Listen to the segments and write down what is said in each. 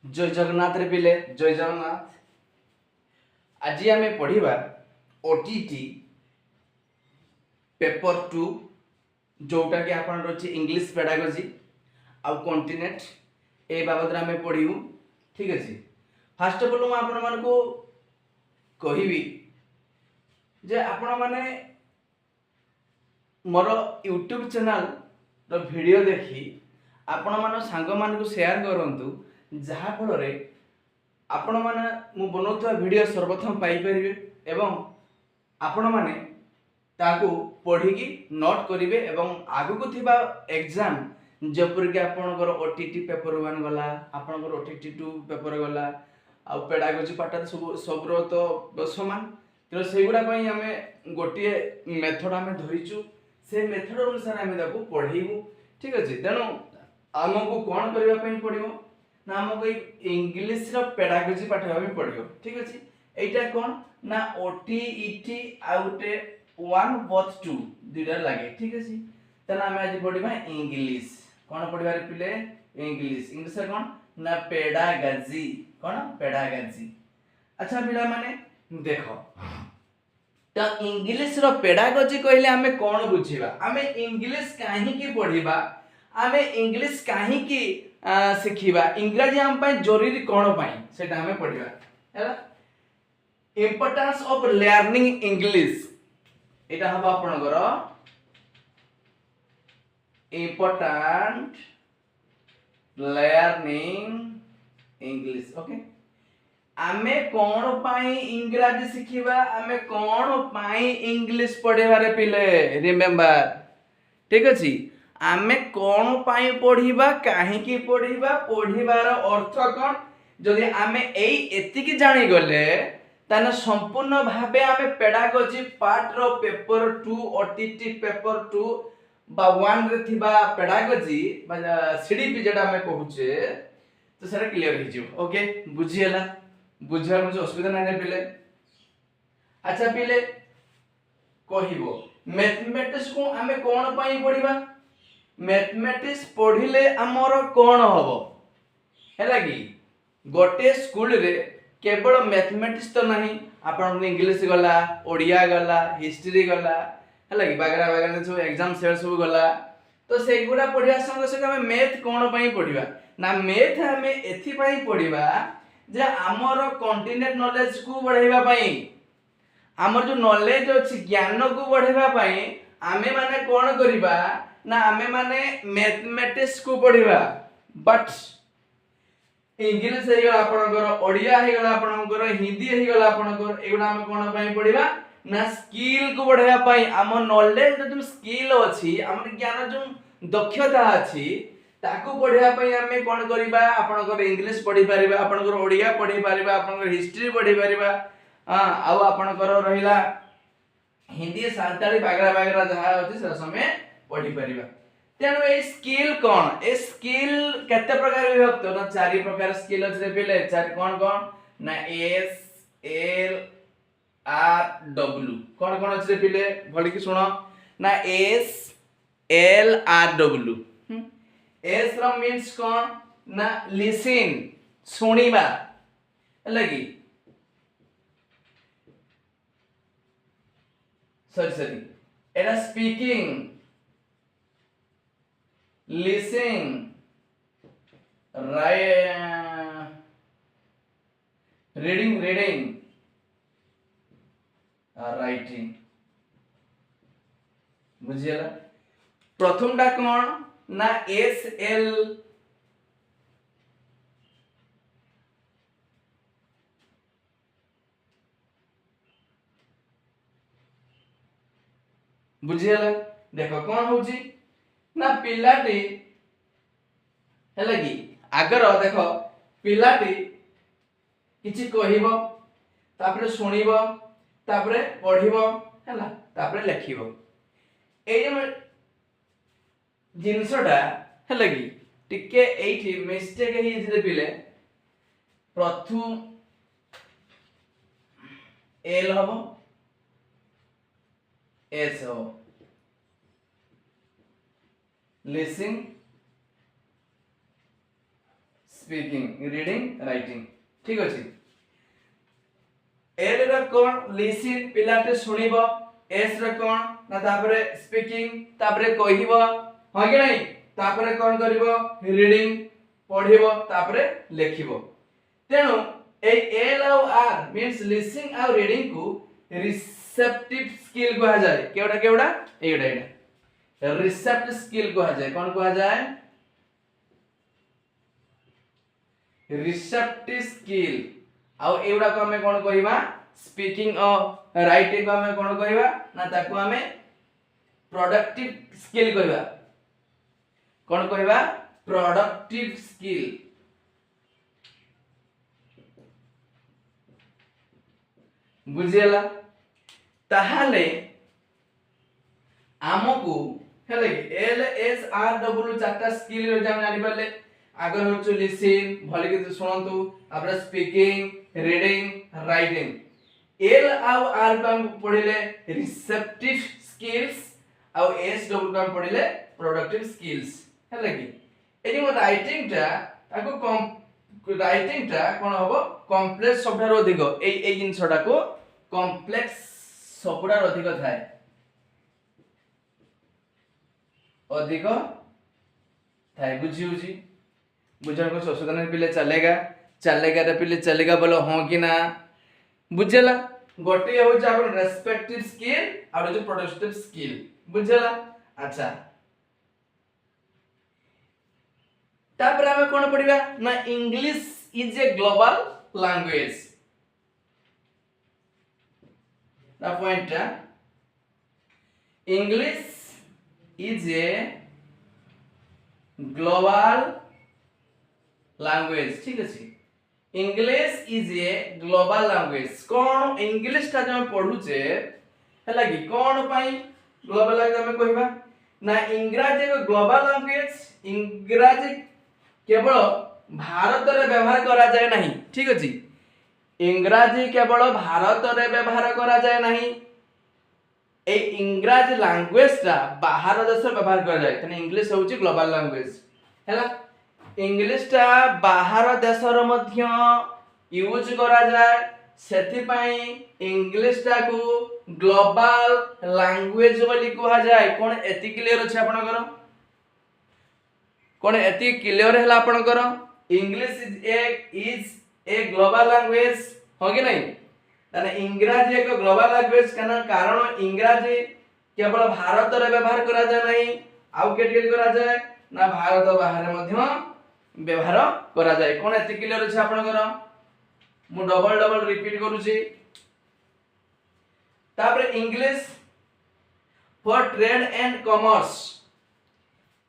जय जगन्नाथ रे पिले जय जगन्नाथ। आज आम पढ़ा ओटीटी पेपर 2 जोटा कि आप इंग्लिश पेडागोजी आउ कॉन्टिनेंट ए बाबद आम पढ़ू। ठीक अच्छे। फास्ट अफ ऑल आपण मानक कहबी जे आपण माने मोर यूट्यूब चैनल रो वीडियो देखी आपण मान सांग मान शेयर करंतु जहा फल आपण माने मु बनौथुवा वीडियो सर्वप्रथम पाई परिबे एवं आपण माने ताकू पढ़ी नोट करेंगे एवं आगु थिबा एग्जाम जपर कि आपणकर ओटीटी पेपर 1 गला आपणकर ओटीटी 2 पेपर गला आ पेडागोजी पार्ट सब सब तो समान तो सेगुड़ा आमे गोटे मेथड आमे धरिचु से मेथड अनुसार आमे ताकू पढ़ेबू। ठीक अच्छे। तेणु आमको कौन करने पड़ो ना आमको इंग्लीश पेडागोजी पाठ पड़ो। ठीक अच्छे। एटा कौन ना ओटीईटी आ गोटे 1 बोथ 2 दुटा लगे। ठीक अच्छे। तेना आम आज पढ़ा इंग्लीश कौन पढ़ा पिले इंग्लीश इंग्लीश कौन ना पेडागोजी कौन पेडागोजी। अच्छा पिला माने देख तो इंग्लीश रो पेडागोजी कहले आमे कौन बुझीबा आमे इंग्लीश काहे की पढ़ीबा आमे इंग्लीश काहे की सिखिबा इंग्रजी हम पय जरूरी कौन पय सेटा आमे पढ़ीबा हैला। इंपोर्टेंस ऑफ लर्निंग इंग्लिश एटा हबा आपनकर इम्पोर्टेंट लर्निंग इंग्लिश। ओके आमे कौन पाई इंग्रजी सिखिबा आमे कौन पाई इंग्लिश पढ़ेबारे पिले रिमेंबर। ठीक अछि। आमे कौन पाई पढ़ीबा काहे की पढ़ीबा पढ़ीबार अर्थ कौन जदि आमे एई एतिकी जानि गले ताने संपूर्ण भाबे आमे पेडागोजी पार्ट रो पेपर 2 ओटीटी पेपर 2 बा 1 रे थिबा पेडागोजी बा सीडीपी जेटा आमे कहूचे तो सेटा क्लियर हो जिवो। ओके बुझियला बुझार मुझे असुविधा नहीं पिले। अच्छा पिले कहिबो मैथमेटिक्स को आमे कोन पाई पढ़िबा मैथमेटिक्स पढ़िले हमर कोन हबो हैला कि गोटे स्कूल रे केवल मैथमेटिक्स तो नहीं आपन इंग्लिश गला ओडिया गला हिस्ट्री गला हैला कि बागरा बागरा सब एग्जाम सेल सब गला तो सेगुडा पढ़िया संग संग हमें मैथ कोन पाई पढ़िबा ना मैथ हमें एथि पाई पढ़िबा जे हमर कॉन्टिनेंट नॉलेज को बढ़ाइबा पाई हमर जो नॉलेज अछि ज्ञान को बढ़ाइबा पाई आमे माने कोन करिबा ना आमे माने मैथमेटिक्स को पढ़िबा बट इंग्लिश हे गला आपनकर ओडिया हे गला आपनकर हिंदी हे गला आपनकर एगुडा हम कोन पाई पढ़िबा ना स्किल को बढ़ाइबा पाई हमर नॉलेज जो स्किल अछि हमर ज्ञान जो दक्षता अछि ताकू पढ़िया पई हमें कोन करिबा आपनकर इंग्लिश पढ़ी परिबा आपनकर ओडिया पढ़ी परिबा आपनकर हिस्ट्री पढ़ी परिबा आ आपनकर रहिला हिंदी सांताली बागरा बागरा जहा होती से समय पढ़ी परिबा। तेनु a skill cone a skill केते प्रकार विभक्त ना 4 प्रकार स्किल अछि पिले 4 कोन कोन ना एस एल आर डब्ल्यू कोन कोन अछि पिले भली की सुनो ना S L R W. S रो मीन्स कोन ना लिसन सुनिबा लगी सॉरी एटा स्पीकिंग लिसनिंग रीडिंग राइटिंग बुझियला। प्रथम डा कोन ना एस एल बुझियला। देखो कोन होची ना पिलाटी हैला कि आगर देखो पिलाटी किछि कहिबो तापरे सुनिबो तापरे पढ़िबो हैला तापरे लिखिबो ए जिनसटा है कि टिके एठी मिस्टेक हे जे पिले प्रथम एल हबो एस हो लिसनिंग स्पीकिंग रीडिंग राइटिंग ठीक अछि एल रे कोन लिसन पिलाटे सुनिबो एस रे कोन ना तापरे स्पीकिंग तापरे कहिबो हो कि नहीं तापरे कोन करिवो रीडिंग पढिबो तापरे लेखिबो तेनु ए एल और आर मींस लिसनिंग और रीडिंग को रिसेप्टिव स्किल कहा जाए केवड़ा एटा रिसेप्टिव स्किल कहा जाए कोन कहा जाए रिसेप्टिव स्किल आ एवडा को हमें कोन कहिबा स्पीकिंग और राइटिंग को हमें कोन कहिबा ना ताको हमें प्रोडक्टिव स्किल कहिबा कोन कहिबा प्रोडक्टिव स्किल बुझियला ताहाले आमको हेले एल एस आर डब्ल्यू चारटा स्किल रे जाम जानि परले आगर होचो लिसन भले के सुनंतु आपरा स्पीकिंग रीडिंग राइटिंग एल और आर को हम पढिले रिसेप्टिव स्किल्स और एस डब्ल्यू को हम पढिले प्रोडक्टिव स्किल्स हेले कि एनी मो राइटिंग टा ताको राइटिंग टा कोन होबो कॉम्प्लेक्स सबठार अधिक ए जिंसटा को कॉम्प्लेक्स सबठार अधिक थाए अधिक थाए बुझी बुझन को संशोधन पिले चलेगा रे पिले चलेगा बोलो हां कि ना बुझला गोटे हो जा अपन रेस्पेक्टिव स्किल और जो प्रोडक्टिव स्किल बुझला अच्छा तापर हमें कोन पढिबा ना English is a global language ना point English is a global language ठीक अछि English is a global language कोन इंग्लिश ता जो पढुचे हला कि कोन पई ग्लोबल लैंग्वेज हमें कहिबा ना इंग्रजी एक ग्लोबल लैंग्वेज इंग्रजी केवल भारत रे व्यवहार करा जाय नहीं ठीक अछि इंग्रजी केवल भारत रे व्यवहार करा जाय नहीं ए इंग्रजी लैंग्वेज ता बाहर देश रे व्यवहार करा जाय तने इंग्लिश होची ग्लोबल लैंग्वेज हैला इंग्लिश ता बाहर देश रे मध्य यूज करा जाय सेति पई इंग्लिश ता को ग्लोबल लैंग्वेज बोली कहा जाय कोन एति क्लियर अछि आपनकर कोन एति क्लियर हैला आपनकर English is a global language हो कि नहीं तने इंग्रजी एक ग्लोबल लैंग्वेज कारण इंग्रजी केवल भारत रे व्यवहार करा जाय नहीं आउ केट करा जाय ना भारत बाहर मध्य व्यवहार करा जाय कोन एति क्लियर अछि आपनकर मु डबल रिपीट करूची तापर English for trade and commerce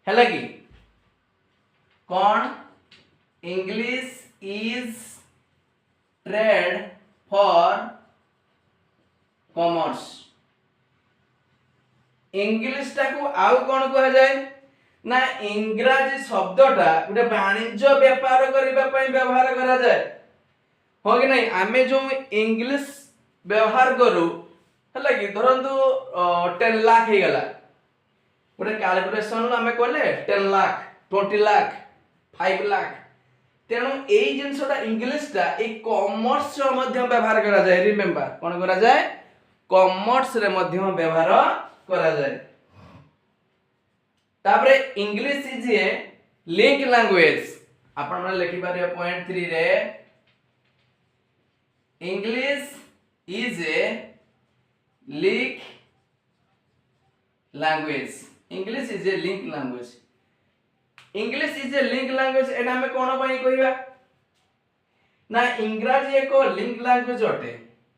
हैला कि कौन English is trade for commerce English टा को आउ कोन कहा जाय ना इंग्रजी शब्दटा गोटे वाणिज्य व्यापार करबा पई व्यवहार करा जाय हो कि नहीं आमे जो इंग्लिश व्यवहार करू हला कि धरंतु 10 लाख हे गला गोटे कैलकुलेशन आमे कोले 10 लाख 20 लाख 5 लाख तेणु एई जिंसटा इंग्लिश टा ए कॉमर्स रे मध्य व्यवहार करा जाय रिमेंबर कोन करा जाय कॉमर्स रे मध्य व्यवहार करा जाय तापरे English is a link language आपण माने लिखि पारे पॉइंट 3 रे English is a link language English is a link language English is a link language एना में कोन पई कहिबा ना इंग्रजी एक लिंक लैंग्वेज अटे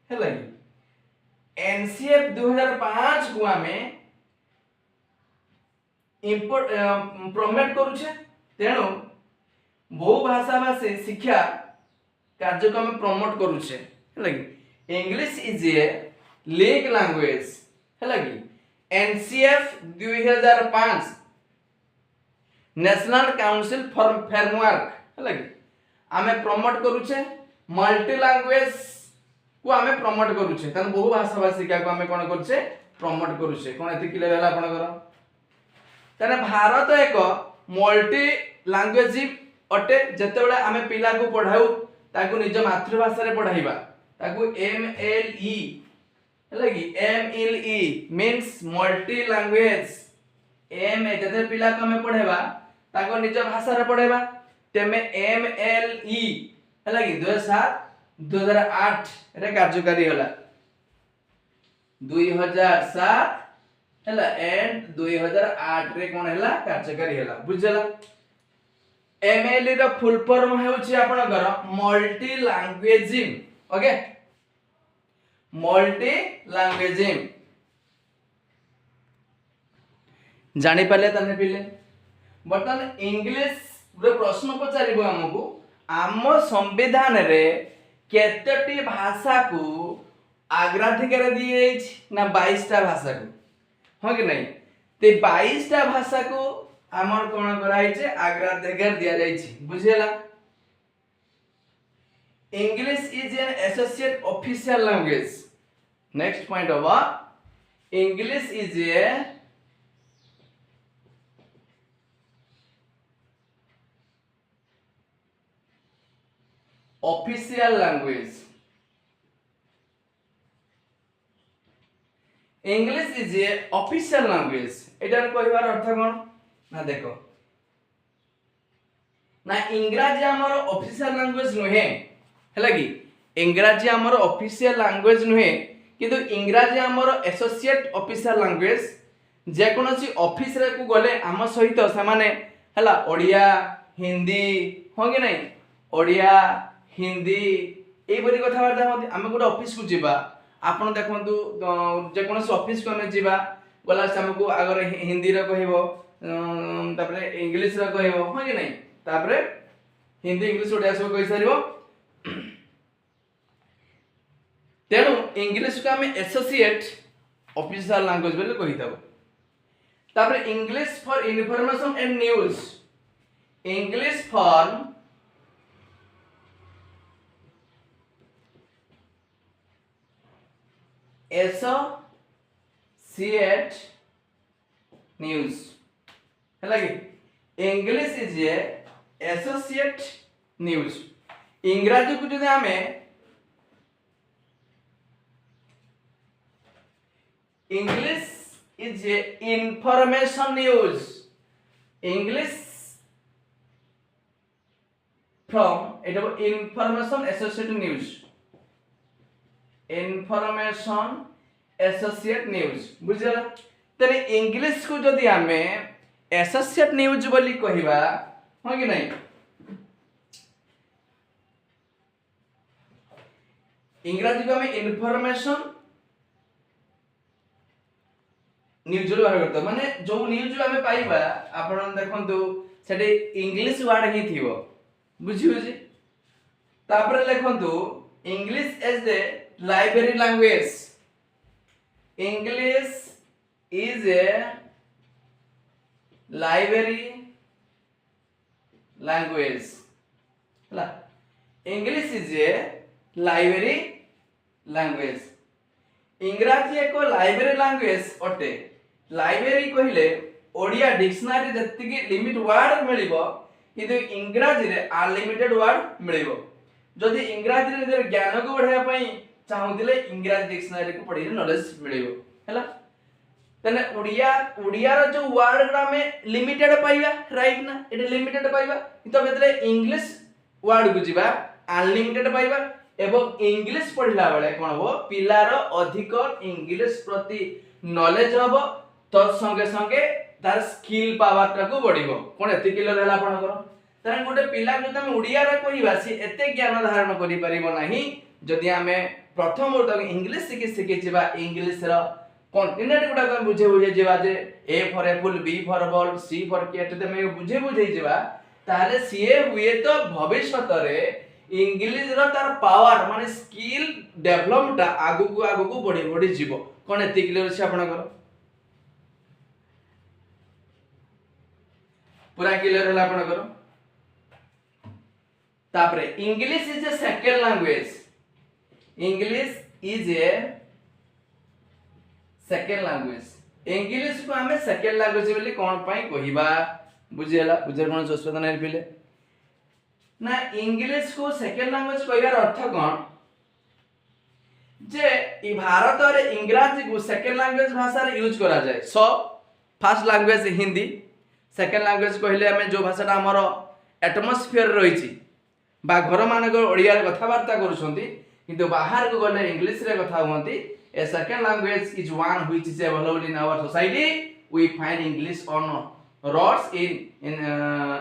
हैला एनसीएफ 2005 को हमें इंपोर्ट प्रमोट करूछे तेणु बहु भाषा भाषी शिक्षा कार्यक्रम प्रमोट करूछे हैला English is a link language हैला NCF 2005 national council for framework हैला आमे प्रमोट करूछे मल्टी लैंग्वेज को आमे प्रमोट करूछे तन बहु भाषा भाषी का को आमे कोन करूछे प्रमोट करूछे कोन एति क्लियर होला आपनकर तने भारत एक मल्टी लैंग्वेज अटे जेतेबेले आमे पिला को पढ़ाऊ ताकू निज मातृभाषा रे पढ़ाइबा ताकू MLE हैला कि MLE मींस मल्टी लैंग्वेज एम जेते पिला को हमें पढ़ेबा ताको निज भाषा रे पढ़ेबा तेमे MLE हैला कि 2008 रे कार्यकारी होला 2007 हैला एंड 2008 रे कोन हैला कार्यकारी होला बुझला MLE रो फुल फॉर्म हेउची आपनकर मल्टी लैंग्वेजिंग ओके मल्टी लैंग्वेजिंग जानि पाले तने पिले बर्तमान इंग्लिश रो प्रश्न पचारिबो हमकु आम संविधान रे केतटी भाषा को अग्राधिकार दिए ना 22 टा भाषा को हो कि नहीं ते 22 टा भाषा को आमर कोन कराई छे अग्राधिकार दिया जाई छी बुझेला English is an associate official language next point होगा English is a official language English is a official language एटार कहबार अर्थ कोन ना देखो ना इंग्रजी हमर ऑफिशियल लैंग्वेज नुहे हैला कि इंग्रजी हमर ऑफिशियल लैंग्वेज नुहे किंतु इंग्रजी हमर एसोसिएट ऑफिशियल लैंग्वेज जे कोनोसी ऑफिस रे को गले हम सहित से माने हैला ओडिया हिंदी हो कि नहीं ओडिया हिंदी ए बरी कथा वार्ता हम गोटे ऑफिस को जीवा आपण देखंतु जे कोनोसी ऑफिस को हम जीवा गला से हमको अगर हिंदी रे कहबो तापरे इंग्लिश रे कहबो हो कि नहीं तापरे हिंदी इंग्लिश ओडिया सब कहि सारिबो तेणु इंग्लिश को हम एसोसिएट ऑफिशियल लैंग्वेज बोले कहि दबो तापरे English for information and news English for associate news हैला कि English is A associate news इंग्रजी को जदि हमें English is A information news English from it information associate news information associate news बुझला तने इंग्लिश को जदि हमें एसोसिएट न्यूज़ बोली कहिबा हो कि नहीं इंग्रजी को हमें इंफॉर्मेशन न्यूज रो बाहर करतो माने जो न्यूज हमें पाइबा आपण देखंतु सेठी इंग्लिश वर्ड ही थिवो बुझियो जी तापर लेखंतु English as a library language English is a library language हला English is a library language इंग्रजी एक लाइब्रेरी लैंग्वेज अटे लाइब्रेरी कहले ओडिया डिक्शनरी जति लिमिट वर्ड मिलिबो किंतु इंग्रजी रे अनलिमिटेड वर्ड मिलिबो जदि इंग्रजी रे ज्ञान को बढ़ाया पई चाहुदिले इंग्रजी डिक्शनरी को पढिले नॉलेज मिलिबो हैला तने ओडिया रो जो वर्ड ग्रा में लिमिटेड पाइबा राइट ना एटे लिमिटेड पाइबा तो बेतले इंग्लिश वर्ड को जीवा अनलिमिटेड पाइबा एवं इंग्लिश पढ़िला बेले कोन हो पिलार अधिक इंग्लिश प्रति नॉलेज हबो तो संगे संगे तार स्किल पावर को बढ़िबो कोन एते क्लियर हैला आपनकर तार गोटे पिला जदि हम ओडिया रे कहिबा सी एते ज्ञान धारण करि परिबो नाही जदि हमें प्रथम तक इंग्लिश सिखि जिबा इंग्लिश रो कॉन्टिनेंट गुडा को बुझे जिबा जे A for apple B for ball C for cat ते में बुझे जिबा ताले सीए हुए तो भविष्य रे इंग्लिश रो तार पावर माने स्किल डेवलपमेंट आगु को बढ़ी जीवो कोन एते क्लियर छै आपनकर पूरा क्लियर हैला आपनकर तापरे English is A second language English is A second language English को हमें सेकंड लैंग्वेज बोली कोन पई कहिबा बुझियला बुझर कोन असुविधा नै पिले ना इंग्लिश को सेकेंड लैंग्वेज कहबार अर्थ कौन जे ई भारत रे इंग्रजी को सेकेंड लैंग्वेज भाषा रे यूज करा जाए। So first language Hindi, second language कहले हमें जो भाषाटा हमर एटमॉस्फेयर रही बा घर मानक ओडिया रे कथावार्ता करूछंती किंतु बाहर को गले इंग्लिश रे कथा हुंती। A second language is one which is available in our society. We find English on roads in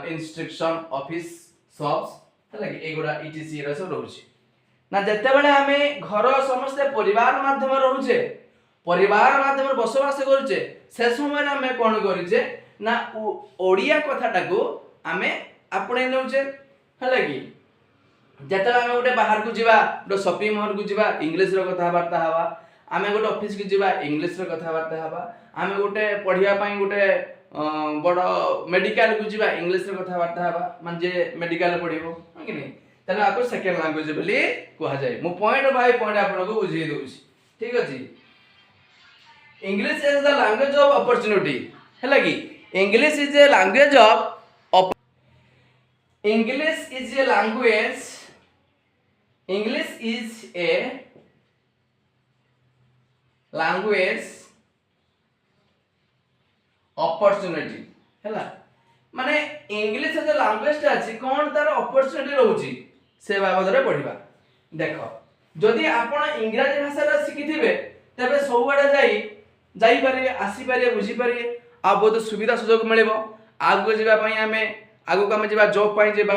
instruction office shops हला कि एगुडा ईटीसी रे सब रहउछि ना। जते बेले हमें घर समस्त परिवार माध्यम रहउछे, परिवार माध्यम बसवास करूछे, से समय हमें कोन करिछे ना ओडिया कथाटा को हमें आपणे नउछे हला कि जते हमें गोटे बाहर को जीवा, गोटे शॉपिंग मॉल को जीवा, इंग्लिश रो कथावार्ता हवा। आमे गोटे ऑफिस को जीवा, इंग्लिश रो कथावार्ता हवा। आमे गोटे पढ़िया पई गोटे बड़ मेडिकल को जीवा, इंग्लिश रो कथावार्ता हवा। मान जे मेडिकल पढ़िबो कि नहीं तने आपको सेकेंड लैंग्वेज बोली कहा जाए। मु पॉइंट बाय पॉइंट आपनको बुझेई दोछि, ठीक अछि। English is the language of opportunity हैला कि English is a language of English is a language. English is a language opportunity हैला माने इंग्लिश जो लैंग्वेज अछि कोन तार अपॉर्चुनिटी रहउछि से बाबद रे पढिबा। देखो जदि आपण इंग्रजी भाषा शिखिथिबे तबे सब बडे जाई पारे, आसी पारे, बुझी पारे, आ बहुत सुविधा सुयोग मिलेबो। आगो जीवा पई हमें आगो को जीवा जॉब पाई जीवा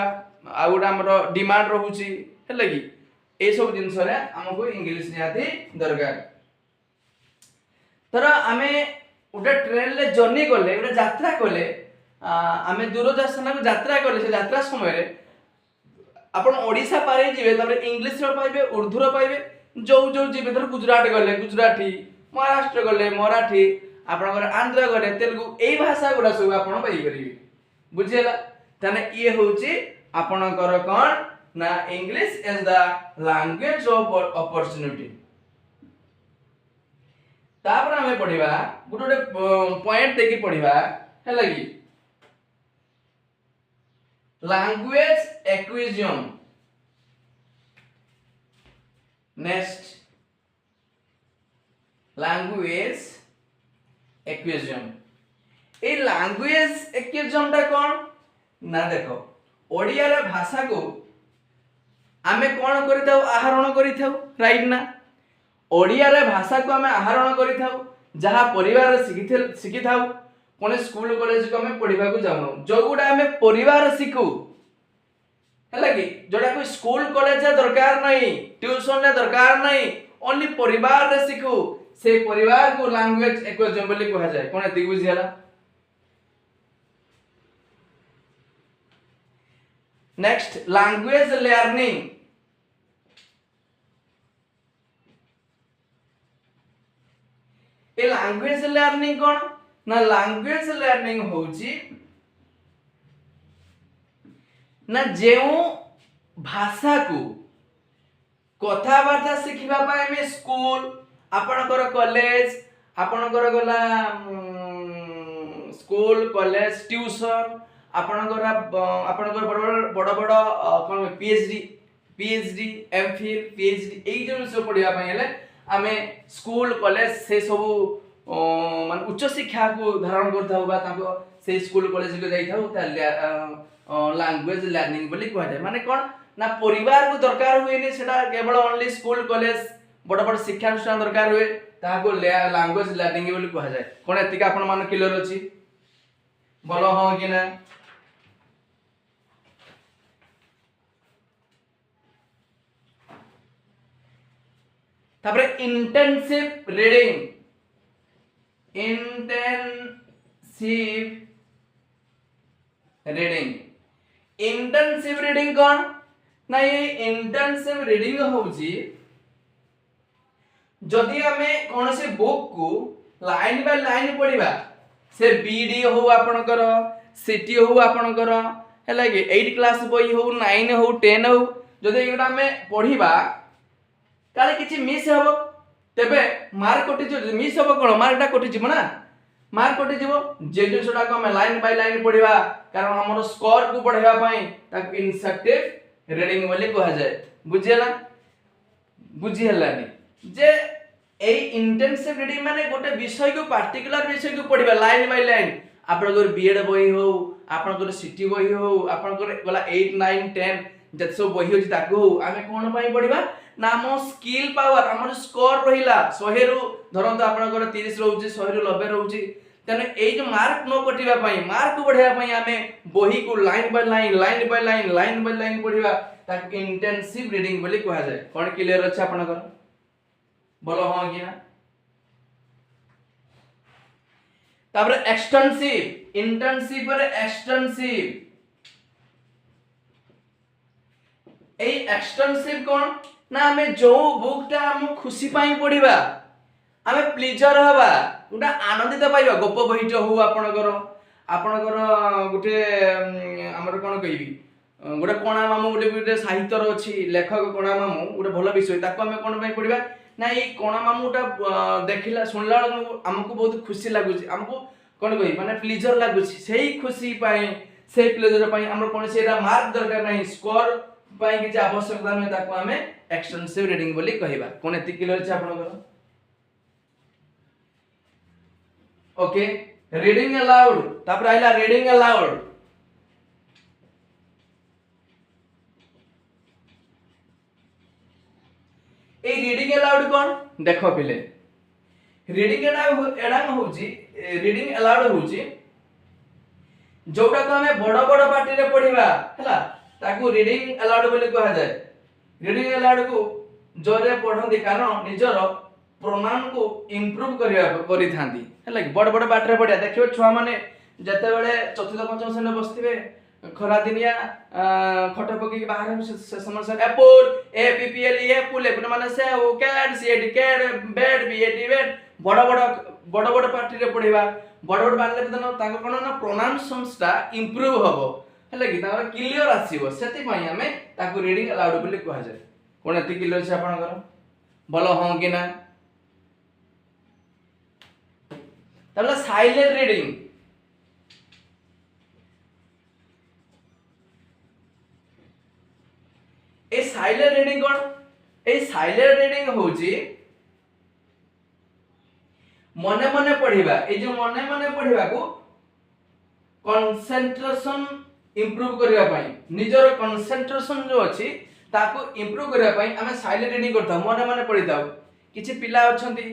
आ गोटा हमर डिमांड रहउछि हैला कि ए सब जिंस रे हमको इंग्लिश नियाती दरकार। तर हमें उडे ट्रेन ले जर्नी करले, उडे यात्रा करले, हमें दूर स्थान को यात्रा करले, से यात्रा समय रे आपण ओडिसा पारे जीवे तबरे इंग्लिश रो पाइबे, उर्दू रो पाइबे। जो जो जीवे धर गुजरात गले गुजराती, महाराष्ट्र गले मराठी, आपनकर आंध्र गले तेलुगु, एई भाषा गुडा सब आपण पाई परिबे। बुझियला तने ये होची आपनकर कोन ना English is the language of opportunity. तापर हमें पढिबा गुटे पॉइंट देखि पढिबा हैला कि language acquisition. Next language acquisition. A language acquisition टा कोन ना देखो ओडिया रे भाषा को आमे कोन करिथाउ आहरण करिथाउ राइट ना। ओडिया रे भाषा को आमे आहरण करिथाउ जहा परिवार रे शिखिथाउ कोने स्कूल कॉलेज को आमे पढिबा को जाउनो जो गुडा आमे परिवार शिखु हैला कि जोडा कोई स्कूल कॉलेज रे दरकार नहीं, ट्यूशन रे दरकार नहीं, ओनली परिवार रे शिखु से परिवार को लैंग्वेज एक्विजिशन बोली कहा जाए। कोने दिग बुझियाला। Next language learning. ए लैंग्वेज लर्निंग कोन ना लैंग्वेज लर्निंग होची ना जेउ भाषा को कथावार्ता शिखिबा पाए में स्कूल आपनकर कॉलेज आपनकर गला स्कूल कॉलेज ट्यूशन आपनकर बड़ बड़ कोन पीएचडी एमफिल पीएचडी एई जो सब पढिया पय हेले हमें स्कूल कॉलेज से सब मान उच्च शिक्षा को धारण करथाउ बा ताको से स्कूल कॉलेज को जाई थाउ ता लैंग्वेज लर्निंग बोली कहै जाय। माने कोन ना परिवार को दरकार हुए नि सेटा केवल ओनली स्कूल कॉलेज बड़ बड़ शिक्षा अनुष्ठान दरकार हुए ताको लैंग्वेज लर्निंग बोली कहै जाय। कोन एतिका आपण मान क्लियर अछि बोलो हो कि ना। तापरे इंटेंसिव रीडिंग। इंटेंसिव रीडिंग कौन ना ये इंटेंसिव रीडिंग होउची जदि हमें कौन से बुक को लाइन बाय लाइन पढ़िबा से बीडी हो आपनकर सिटी हो आपनकर हैला कि 8 क्लास बही हो 9 हो 10 हो जदि एटा हमें पढ़िबा ताले किछि मिस हबो तेबे मार्क कटि जो मिस हबो कोन मार्कटा कटि जिवो ना मार्क कटि जीवो जे जिनसटा को हम लाइन बाय लाइन पढ़िबा कारण हमर स्कोर को बढ़ाइबा पई ताक इंसेप्टिव रीडिंग बोली कहा जाए बुझियला बुझी हलानी जे ए इंटेंसिव रीडिंग माने गोटे विषय को पर्टिकुलर विषय को पढ़िबा लाइन बाय लाइन आपनकर बीएड बही हो आपनकर सिटी बही हो आपनकर गला 8 9 10 जत सब बही होची ताको हो आमे कोन पई पढ़िबा ना हम स्किल पावर हमर स्कोर रहिला 100 रु धरंत आपनकर 30 रहउची 100 रु 90 रहउची तने ए जो मार्क न कटिबा पई मार्क बढ़ाया पई आमे बही को लाइन बाय लाइन पढ़िबा ताक इंटेंसिव रीडिंग बोली कहा जाए कोन क्लियर अछि आपनकर बोलो हां कि ना तापर एक्सटेंसिव इंटेंसिव पर एक्सटेंसिव ए एक्सटेंसिव कोन ना हमें जो बुकटा हम खुशी पाई पढ़िबा हमें प्लेजर हवा उटा आनंदित पाइबा गप बहिट हो आपनकर गुटे हमर कोन कहिबी गोटे कोणा मामू गोटे साहित्यर अच्छी लेखक कोणा मामू गोटे भल विषय ताको हमें कोन पाई पढ़िबा ना ये कोणा मामूटा देखिला सुनला हमको बहुत खुशी लागुची हमको कोन कहि माने प्लेजर लागुची सेही खुशी पाई सेही प्लेजर पाई हमर कोन सेरा मार्क दरकार नहीं स्कोर पाई कि आवश्यकता नहीं ताको हमें एक्सटेंसिव रीडिंग बोली कहिबा कोन एति क्लियर छ आपनकर ओके रीडिंग अलाउड तापर आइला रीडिंग अलाउड ए रीडिंग अलाउड कोन देखो पिले रीडिंग अलाउड होची रीडिंग अलाउड होची जोटा को हमें बड़ बड़ पार्टी रे पढ़िबा हला ताकू रीडिंग अलाउड बोली कहा जाए रीडिंग अलाउड को जोरे पढ़ंदी कारण निजर प्रोनाउन को इंप्रूव करी थांदी हला बड़ बड़ पार्टी रे पढ़िया देखियो छुआ माने जते बेले चतुर्थ पंचम श्रेणी बसथिबे खरा दिनिया खट पकी बाहर से समस्या apple A P P L E पुल एपुल माने से ओ cat C D cat bed B E D bed बड़ बड़ पार्टी रे पढ़िबा बड़ बाले तनो ताको कोन ना प्रोनाउंसिएशंस ता इंप्रूव होबो हला कि ताको क्लियर आसीबो सेति पई हमें ताको रीडिंग अलाउड बोली कहा जाय कोन एति क्लियर छै आपनकर बोलो हां कि ना तबला साइलेंट रीडिंग ए साइलेंट रीडिंग कोन ए साइलेंट रीडिंग होची मने मने पढ़िबा ए जो मने मने पढ़िबा को कंसंट्रेशन इंप्रूव करिया पई निजर कंसंट्रेशन जो अछि ताको इंप्रूव करिया पई हमें साइलेंट रीडिंग करता मने मने पढ़िताउ किछि पिला अछंती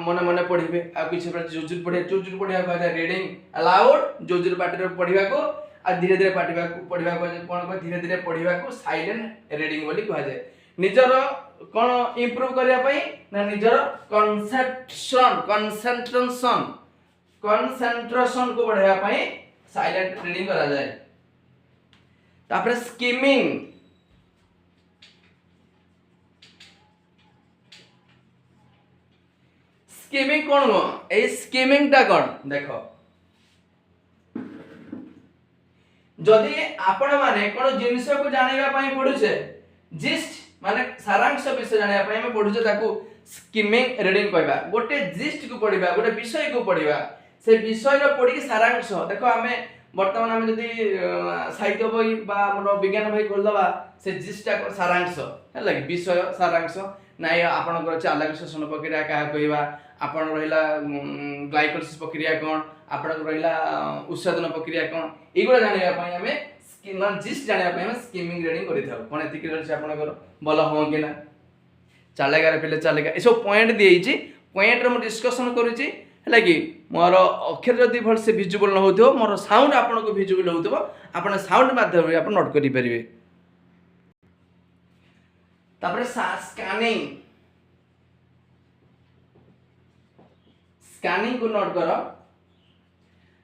मने मने पढ़िबे आ किछि जुजुर पढ़िया कहता रीडिंग अलाउड जुजुर पार्टी रे पढ़िबा को आ धीरे धीरे पढ़िबा को कोन को धीरे धीरे पढ़िबा को साइलेंट रीडिंग बोली कहा जाय निजर कोन इंप्रूव करिया पई ना निजर कंसंट्रेशन को बढ़ाया पई साइलेंट रीडिंग करा जाय तापर स्किमिंग कोन ए स्किमिंग ता कोन देखो जदि आपण माने कोन जिंस को जानिबा पई पढुछे जिस्ट माने सारांश विषय जानिबा पई हम पढुछे ताकू स्किमिंग रीडिंग कहबा गोटे जिस्ट को पढिबा गोटे विषय को पढिबा से विषय रो पढि सारांश देखो हमें वर्तमान हम जदि साहित्य बही बा हमर विज्ञान बही खोल दबा से जिस्ट को सारांश हला विषय सारांश नाय आपण को चालक शोषण प्रक्रिया का कहबा आपण रहिला ग्लाइकोलिसिस प्रक्रिया कोन आपण रहिला उत्सादन प्रक्रिया कोन एगुला जानिबा पई हमें स्किम जिस्ट जानिबा पई हम स्किमिंग रीडिंग करि थाउ कोन एति क्लियर छै आपण को बोल हो कि ना चलेगा रे पहले चलेगा ए सब पॉइंट दियै छी पॉइंट रे हम डिस्कशन करू छी हला कि मोर अक्षर जदि भल से विजुअल न होतो मोर साउंड आपण को विजुअल होतो आपण साउंड माध्यम रे आपण नोट करि परिबे तापर स्कैनिंग को नोट करो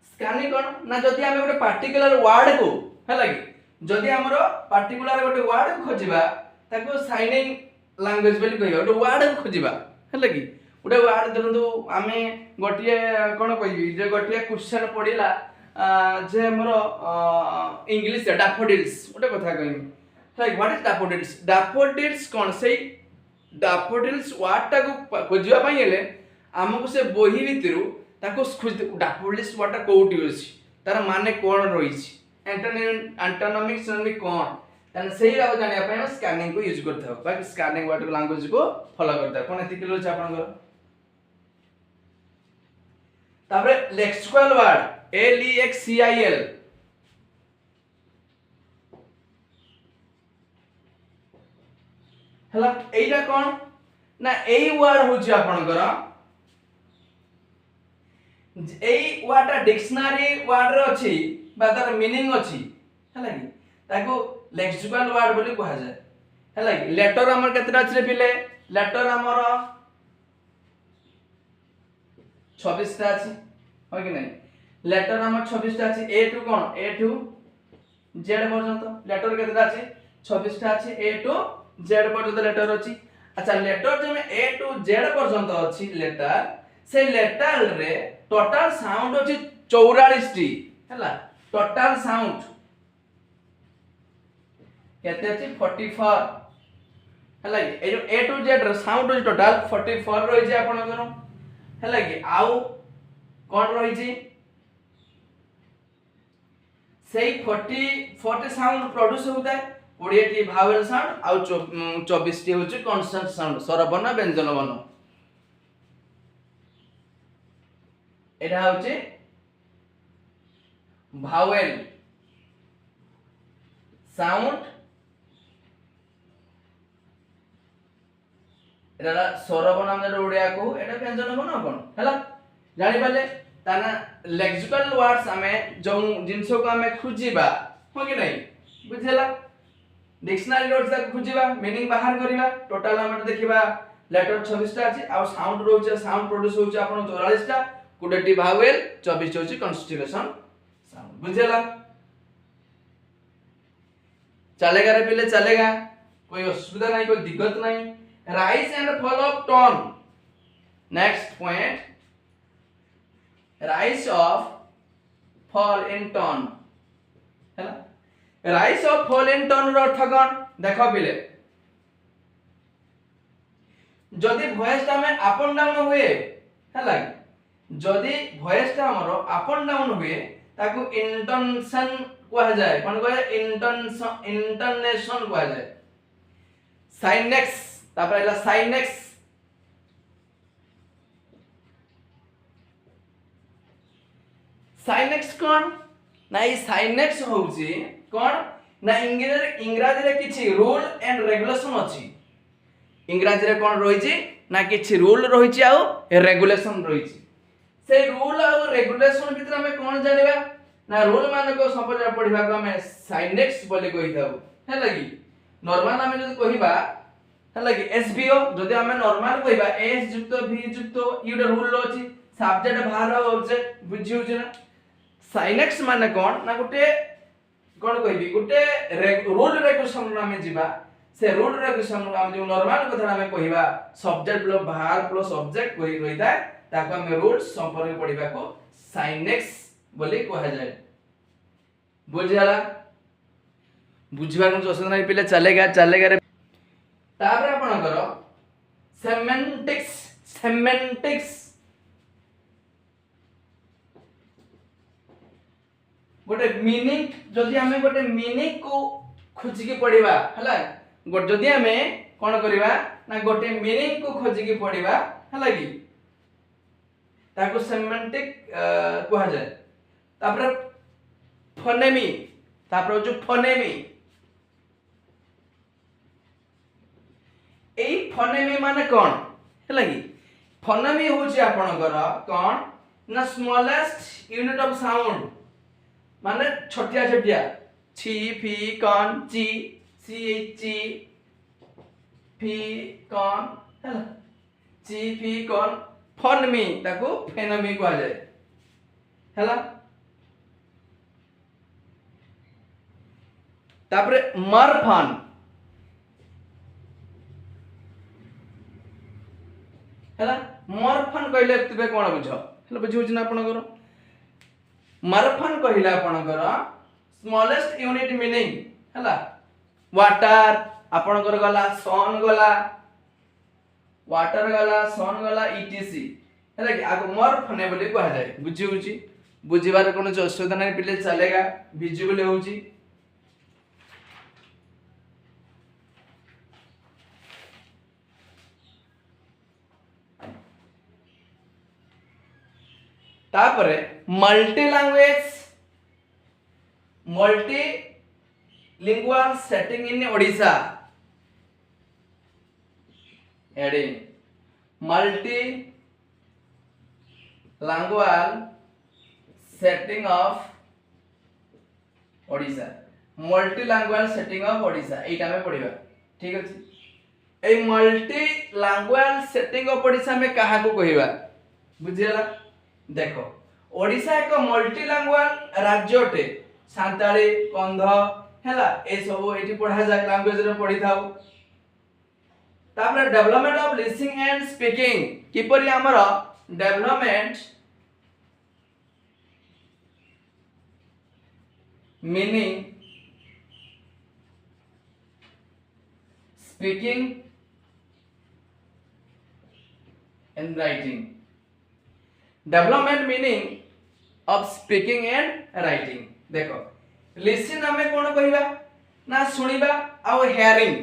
स्कैनिंग कोन ना जदि हम गोटे पर्टिकुलर वर्ड को हला कि जदि हमरो पर्टिकुलर गोटे वर्ड को खोजिबा ताको साइनिंग लैंग्वेज बोली कहबा गोटे वर्ड को खोजिबा हला कि गोटे वर्ड धरंतु आमे गोटिए कोन कहबी जे गोटिए क्वेश्चन पडिला जे हमरो इंग्लिश डैफोडिल्स गोटे कथा कहबी like what is daffodils daffodils कोन से डैफोडिल्स वर्ड टा को खोजिबा पई हेले हमको से बही भितरु ताको पुलिस वाटर कोउटी अछि तार माने कोन रहिछि एंटोनिमिक सिनोनिम कोन तने सही राव जानिया पय स्कैनिंग को यूज करथाव बाकी स्कैनिंग वर्ड लैंग्वेज को फॉलो करता कोन एति किलो छ आपन को ताबरे लेक्सिकल वर्ड LEXICAL हला एइटा कोन ना एई वर्ड होछि आपन को एई वर्डटा डिक्शनरी वर्ड रे अछि बा तार मीनिंग अछि हला कि ताको लेक्सिकल वर्ड बोली कहा जाय हला कि लेटर हमर केतरा अछि रे पिले लेटर हमर 26 टा अछि हो कि नहीं लेटर हमर 26 टा अछि ए टू कोन ए टू जेड पर्यंत लेटर केतरा अछि 26 टा अछि ए टू जेड पर्यंत लेटर अछि अच्छा लेटर जे में ए टू जेड पर्यंत अछि लेटर से लेटर रे टोटल साउंड अछि 44 टी हला टोटल साउंड केते अछि 44 हला ए जो ए टू जेड रे साउंड अछि टोटल 44 रहि जे आपण करो हला कि आउ कोन रहि जे सेई 40 साउंड प्रोड्यूस होता है 20 टी भावेल साउंड आउ 24 टी होछि कॉन्सोनेंट साउंड स्वरवर्ण व्यंजन वर्ण एटा होछि भावेल साउंड एटा स्वरवर्ण हमने ओडिया को एटा व्यंजन वर्ण कोन हला जानि पाले ताना लेक्सिकल वर्ड्स हमें जो जिंसो को हमें खुजिबा हो कि नहीं बुझेला डिक्शनरी वर्ड्स तक खुजिबा मीनिंग बाहर करिबा टोटल हम देखिबा लेटर 26 टा अछि आ साउंड रोचे साउंड प्रोड्यूस होचे आपण 44 टा 20 टी भावेल 24 होचे कॉन्स्टिट्यूशन साउंड बुझेला चलेगा रे पहले चलेगा कोई असुविधा नहीं कोई दिक्कत नहीं rise and fall of tone next point rise of fall in tone हैला rise of fall in tone रो अर्थ कोन देखो पिले जदी वॉइस ता में अप एंड डाउन हुए हैला जदी वॉइस ता हमरो अप एंड डाउन हुए ताको इंटोनेशन कहा जाय कोन कहे इंटोनेशन कहा जाय साइनेक्स तापर एला साइनेक्स साइनेक्स कोन ना ई साइनेक्स होउची कोन ना इंग्रजी रे किछि रूल एंड रेगुलेशन अछि इंग्रजी रे कोन रहिछि ना किछि रूल रहिछि आ रेगुलेशन रहिछि से रूल आ रेगुलेशन भितर हमें कोन जानिबा ना रूल मान को संपजा पढिबा को हमें साइनेक्स बोली कहिथाउ हैला कि नॉर्मल हमें जदी कहिबा हैला कि एसबीओ जदी हमें नॉर्मल कहिबा एस युक्त भी युक्त यूडा रूल अछि सब्जेक्ट बाहर ऑब्जेक्ट बुझिउ ना साइनेक्स माने कोन ना गुटे कोन कहबी गुटे रूल रेगुलेशन नामे जिबा से रूल रेगुलेशन नाम जो नॉर्मल कथा नामे कहिबा सब्जेक्ट प्लस बाहर प्लस ऑब्जेक्ट कहि रहिता ताको हम रूल संपर्क पढिबा को साइनेक्स बोली कहा जाय बुझियाला बुझिबा को असुविधा नहीं पहिले चलेगा रे तापर आपण करो सेमेंटिक्स गोटे मीनिंग जदी हमें गोटे मीनिंग को खोजी के पढिबा हला जदी हमें कोन करबा ना गोटे मीनिंग को खोजी के पढिबा हला कि ताको सेमेंटिक कहा जाय तापर फोनेमी तापर जो फोनेमी एई फोनेमी माने कोन हला कि फोनेमी होची आपनकर कोन ना स्मॉलेस्ट यूनिट ऑफ साउंड माने छोटिया छोटिया छी फी कॉन ची सी ची फी कॉन हैला ची फी कॉन फोनमी ताको फेनमी कहा जाय हैला तापरे मरफन हैला मरफन कहले तबे कोन बुझ हैला बुझिउ ना आपनकर मरफन कहिला आपनकर स्मॉलेस्ट यूनिट मीनिंग हैला वाटर आपनकर गला सन गला वाटर गला सन गला ईटीसी है कि आगो मोर फने बोली कहा जाए बुझी होची बुझीबार कोनो असुविधा नहीं पिले चलेगा विजिबल होची तापरे multi lingual setting in Odisha heading multi language setting of Odisha multi language setting of Odisha एटा में पढ़िबा ठीक अछि a multi language setting of Odisha में कहा को कहिबा बुझिला देखो ओडिशा एक मल्टी लैंग्वेज राज्यटे सांताली कंध हैला ए सब एठी पढ़ा जाय लैंग्वेज रे पढ़ी थाउ तापर development of listening and speaking किपरि हमर development meaning speaking and writing development meaning of speaking and writing देखो लिसन हमें कौन कहबा ना सुनिबा आ हियरिंग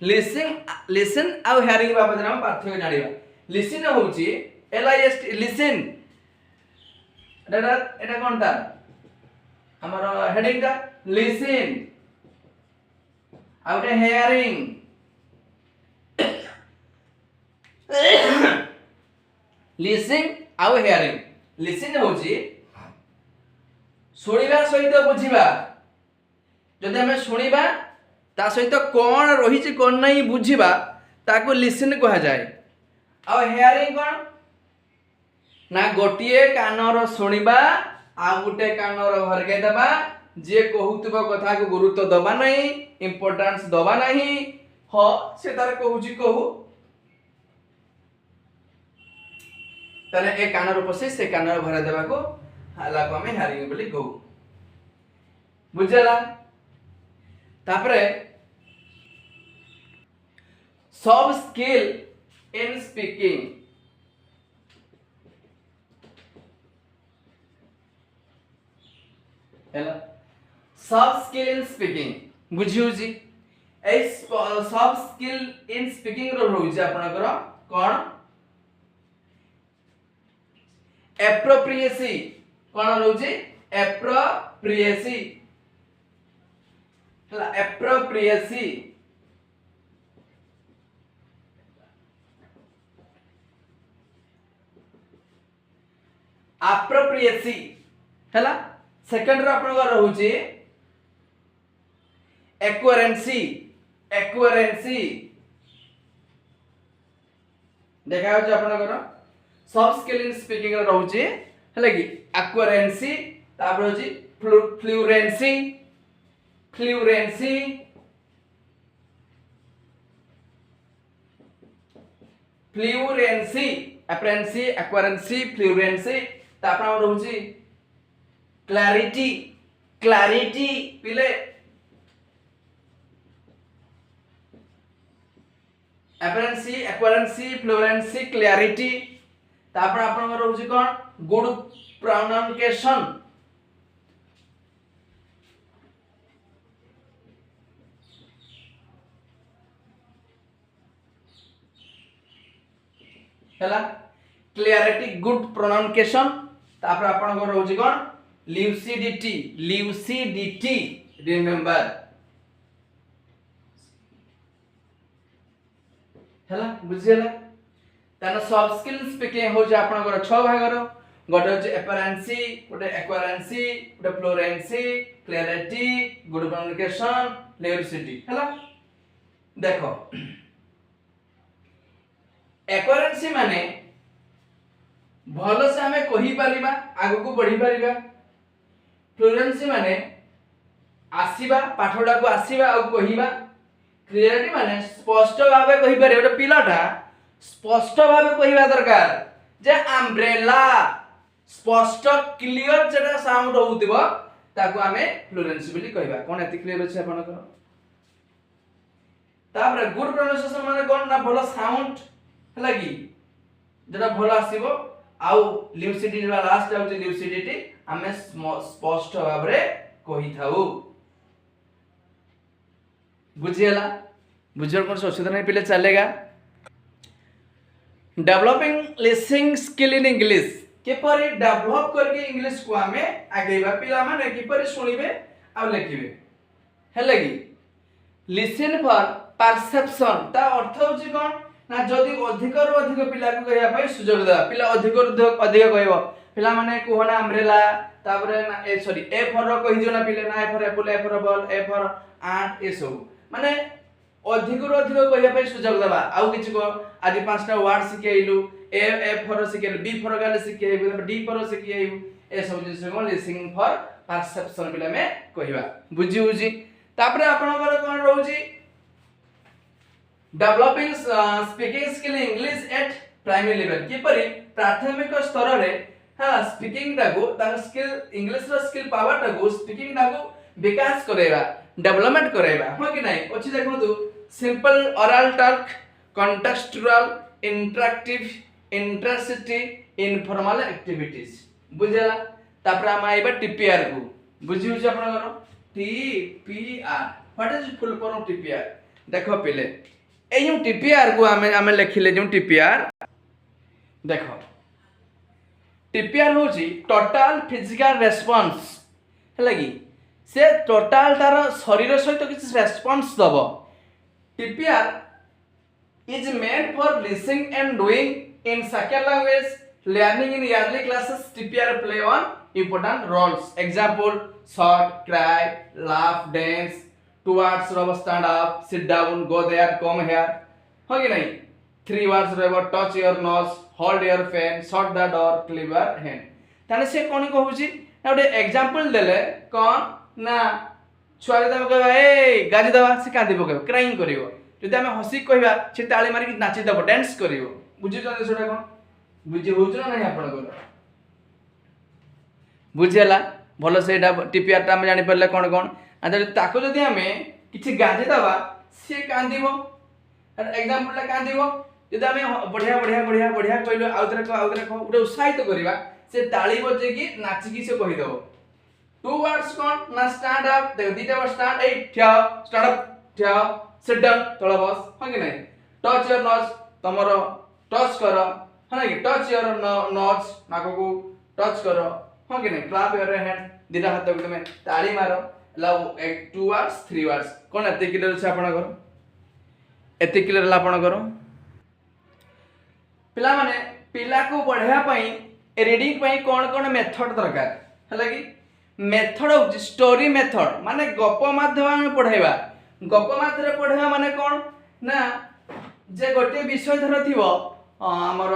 लिसन आ हियरिंग बाबद हम पार्थक्य जानिबा लिसन होची LIST लिसन एटा कोन ता हमर हेडिंग ता लिसन आ हियरिंग लिसनिंग आउ हियरिंग लिसन होची सुनिबा सहित बुझिबा जदि हमें सुनिबा ता सहित कोन रही छि कोन नहीं बुझिबा ताको लिसन कहा जाए आ हियरिंग कोन ना गोटिए कानर सुनिबा आ गुटे कानर हरगे दबा जे कहूतबा कथा को गुरुत्व दबा नहीं इंपोर्टेंस दबा नहीं हो से तार कहूची कहू तने ए कानर पसे से कानर भरा देबा को हाला को हमें हियरिंग बोली कहू बुझला तापरे सब स्किल इन स्पीकिंग हैला सब स्किल इन स्पीकिंग बुझियो जी ए सब स्किल इन स्पीकिंग रो रहू जे आपनकर कोन एप्रोप्रिएसी कोन रहू जे एप्रोप्रिएसी हला एप्रोप्रिएसी एप्रोप्रिएसी हला सेकंड रो आपन रहू जे एक्वेरेंसी देखा हो जे आपन सब स्किल इन स्पीकिंग रो रहू जे हला कि एक्वेरेंसी तापर हो जे फ्लुएंसी एप्रेंसी एक्वेरेंसी फ्लुएंसी तापर हम रहू जे क्लैरिटी पिले एपरेंसी एक्वेरेंसी फ्लुएंसी क्लैरिटी तापर आपन रहू जे कोन गुड प्रोनाउंसिएशन हैला क्लैरिटी गुड प्रोनाउंसिएशन तापर आपन को रहू जे कोन ल्यूसिडिटी रिमेंबर हैला बुझियला ताना सॉफ्ट स्किल स्पीकिंग हो जे आपन को 6 भाग रो गोटे हो जे एपरेंसी गोटे एक्वेरेंसी गोटे फ्लुएंसी क्लैरिटी गुड प्रोनाउंसिएशन ल्यूसिडिटी हैला देखो एक्वेरेंसी माने भलो से हमें कहि परिबा आगु को बढ़ी परिबा फ्लुएंसी माने आसीबा पाठोडा को आसीबा आ कहिबा क्लियरिटी माने स्पष्ट भाबे कहि पारे ओटा पिलाटा स्पष्ट भाबे कहिबा दरकार जे अम्ब्रेला स्पष्ट क्लियर जेटा साउंड होउतिबो ताको हमें फ्लुएंसी बोली कहिबा कोन एति क्लियर अछि आपन को तापर गुड प्रोनाउंसिएशन माने कोन ना भलो साउंड हला कि जेटा भलो आसीबो आउ ल्यूसिडिटी वा लास्ट आउ ल्यूसिडिटी हमें स्पष्ट भाव रे कहि थाउ बुझियला बुझियर कोन असुविधा नहीं पिले चलेगा developing listening skill in English किपरि डेवलप करके इंग्लिश को हमें आगेबा पिला माने किपरि सुनिबे आ लिखिबे हेले कि लिसन फॉर परसेप्शन ता अर्थ होची कोन ना जदी अधिक रु अधिक पिला को कहया पई सुयोग देबा पिला अधिक रु अधिक कहबो पिला माने कोहना अम्ब्रेला तापरे ना ए सॉरी ए फॉर कहि जो ना पिले ना A for apple A for ball A for ant ए सब माने अधिक रु अधिक कहया पई सुयोग देबा आउ किछ को आज पांचटा वर्ड सिखेइलु ए फॉर सिखेइलु बी फॉर गाले सिखेइबु डी फॉर सिखेइबु ए सब जिस को लिसनिंग फॉर परसेप्शन पिला में कहिबा बुझी बुझी तापरे आपनकर कोन रहउची developing speaking skill in English at primary level किपरि प्राथमिक स्तर रे हां स्पीकिंग टाको ता स्किल इंग्लिश रो स्किल पावर टाको स्पीकिंग टाको विकास करेबा डेवलपमेंट करेबा हो कि नहीं अछि देखो simple oral talk contextual interactive interesting informal activities बुझला तापर हम आइबा टीपीआर को बुझी होछ आपनकर TPR what is full form TPR देखो पहले ए जो टीपीआर को हमें लिखिले जो टीपीआर देखो टीपीआर होची टोटल फिजिकल रेस्पॉन्स है कि से टोटल तार शरीर सहित किसी रेस्पॉन्स दबो TPR is made for listening and doing in second language learning in early classes TPR play on important roles example short cry laugh dance two words rub stand up sit down go there come here हो कि नहीं three words रब touch your nose hold your pen shut the door clap your hand ताने से कोन कहूची ना ଗୋଟେ example देले कोन ना छुआ जब कहबा ए गाजी दबा से कांदी पकेबो क्राइंग करिवो जदि हमें हसी कहबा से ताली मारी नाची दबो डांस करिवो बुझि जने छोटा कोन बुझि होउछ ना नहीं आपन को बुझेला भलो से टीपीआर टा जानी पड़ले कौन कौन ताको जदि हमें किछि गाजी दबा से कांदिबो एग्जांपल ला कांदिबो जदि हमें बढ़िया बढ़िया बढ़िया बढ़िया कहलो आउतरे को उडे उत्साहित करबा से ताली बजे की नाची की से कहि दबो टू वर्ड्स कोन ना स्टैंड अप देखो दीटा वर्ड स्टैंड ए ठिया स्टैंड अप ठिया सिट डाउन तळ बस हो कि नहीं टच योर नोज तमरो टच करो है कि टच योर नोज नाको को टच करो हो कि नहीं क्लैप योर हैंड दीटा हाथ को में ताली मारो लव एक टू वर्ड्स थ्री वर्ड्स कोन एते क्लियर छै आपण करो एते क्लियर ला आपण करो पिला माने पिला को पढ़ाया पई रीडिंग पई कोन मेथड दरकार हला कि मेथड हो स्टोरी मेथड माने गप माध्यम में पढ़ाइबा गप माध्यम पढ़ाइबा माने कोन ना जे गोटे विषय धर थिवो हमर